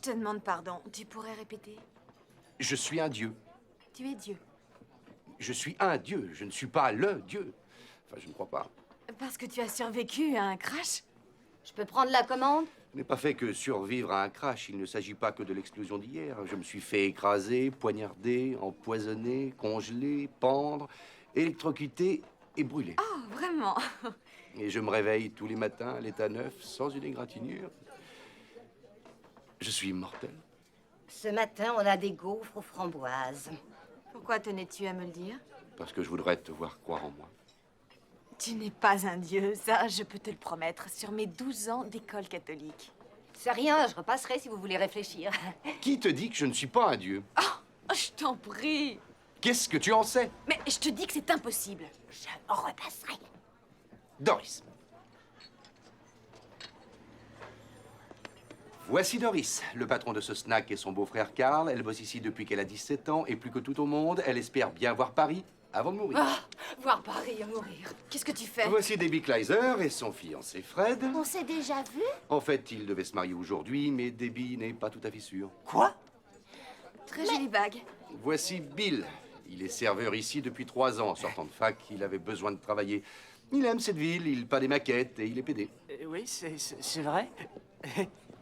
te demande pardon. Tu pourrais répéter? Je suis un dieu. Tu es Dieu. Je suis un dieu, je ne suis pas le dieu. Enfin, je ne crois pas. Parce que tu as survécu à un crash? Je peux prendre la commande? Je n'ai pas fait que survivre à un crash. Il ne s'agit pas que de l'explosion d'hier. Je me suis fait écraser, poignarder, empoisonner, congeler, pendre, électrocuter et brûler. Oh, vraiment? Et je me réveille tous les matins à l'état neuf, sans une égratignure. Je suis immortel. Ce matin, on a des gaufres aux framboises. Pourquoi tenais-tu à me le dire? Parce que je voudrais te voir croire en moi. Tu n'es pas un dieu, ça, je peux te le promettre, sur mes 12 ans d'école catholique. C'est rien, je repasserai si vous voulez réfléchir. Qui te dit que je ne suis pas un dieu? Oh, je t'en prie. Qu'est-ce que tu en sais? Mais je te dis que c'est impossible. Je repasserai. Doris. Voici Doris, le patron de ce snack et son beau-frère Karl. Elle bosse ici depuis qu'elle a 17 ans et plus que tout au monde, elle espère bien voir Paris avant de mourir. Ah, voir Paris à mourir. Qu'est-ce que tu fais? Voici Debbie Kleiser et son fiancé Fred. On s'est déjà vu? En fait, ils devaient se marier aujourd'hui, mais Debbie n'est pas tout à fait sûre. Quoi? Très jolie bague. Voici Bill. Il est serveur ici depuis 3 ans. Sortant de fac, il avait besoin de travailler. Il aime cette ville, il peint des maquettes et il est pédé. Oui, c'est vrai.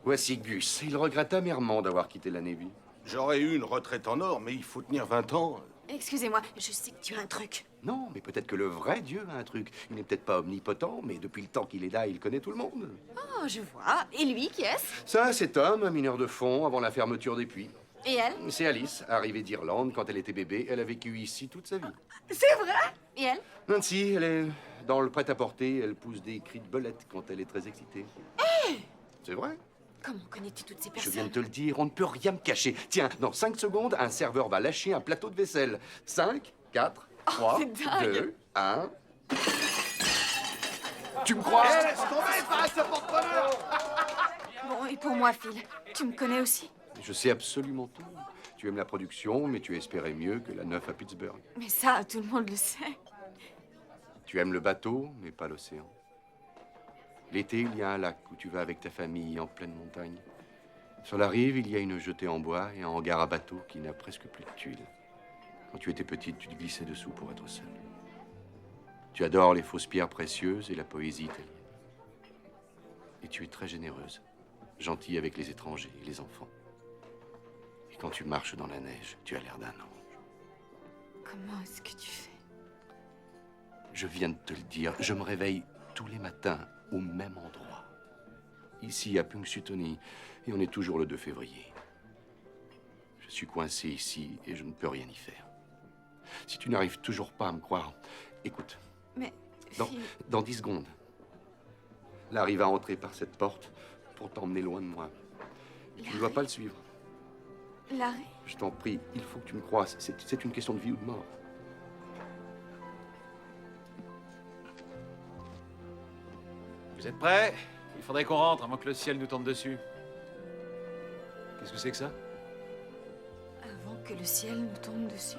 Voici Gus. Il regrette amèrement d'avoir quitté la Navy. J'aurais eu une retraite en or, mais il faut tenir 20 ans. Excusez-moi, je sais que tu as un truc. Non, mais peut-être que le vrai Dieu a un truc. Il n'est peut-être pas omnipotent, mais depuis le temps qu'il est là, il connaît tout le monde. Oh, je vois. Et lui, qui est-ce? Ça, c'est Tom, un mineur de fond avant la fermeture des puits. Et elle? C'est Alice, arrivée d'Irlande quand elle était bébé. Elle a vécu ici toute sa vie. C'est vrai? Et elle? Nancy, elle est dans le prêt-à-porter. Elle pousse des cris de belette quand elle est très excitée. C'est vrai? Comment connais-tu toutes ces Je personnes? viens de te le dire, on ne peut rien me cacher. Tiens, dans 5 secondes, un serveur va lâcher un plateau de vaisselle. 5, 4, 3, c'est dingue. 2, 1... Tu me crois? Laisse tomber, pas ce porte-bonheur! Bon, et pour moi, Phil, tu me connais aussi? Je sais absolument tout. Tu aimes la production, mais tu espérais mieux que la 9 à Pittsburgh. Mais ça, tout le monde le sait. Tu aimes le bateau, mais pas l'océan. L'été, il y a un lac où tu vas avec ta famille en pleine montagne. Sur la rive, il y a une jetée en bois et un hangar à bateau qui n'a presque plus de tuiles. Quand tu étais petite, tu te glissais dessous pour être seule. Tu adores les fausses pierres précieuses et la poésie italienne. Et tu es très généreuse, gentille avec les étrangers et les enfants. Et quand tu marches dans la neige, tu as l'air d'un ange. Comment est-ce que tu fais? Je viens de te le dire, je me réveille tous les matins au même endroit. Ici, à Punxsutawney, et on est toujours le 2 février. Je suis coincé ici et je ne peux rien y faire. Si tu n'arrives toujours pas à me croire, écoute, Mais, dans, Phil, dans 10 secondes, Larry va entrer par cette porte pour t'emmener loin de moi. Et tu ne dois Larry? pas le suivre. Larry? Je t'en prie, il faut que tu me croies. C'est une question de vie ou de mort. Vous êtes prêts? Il faudrait qu'on rentre avant que le ciel nous tombe dessus. Qu'est-ce que c'est que ça? Avant que le ciel nous tombe dessus?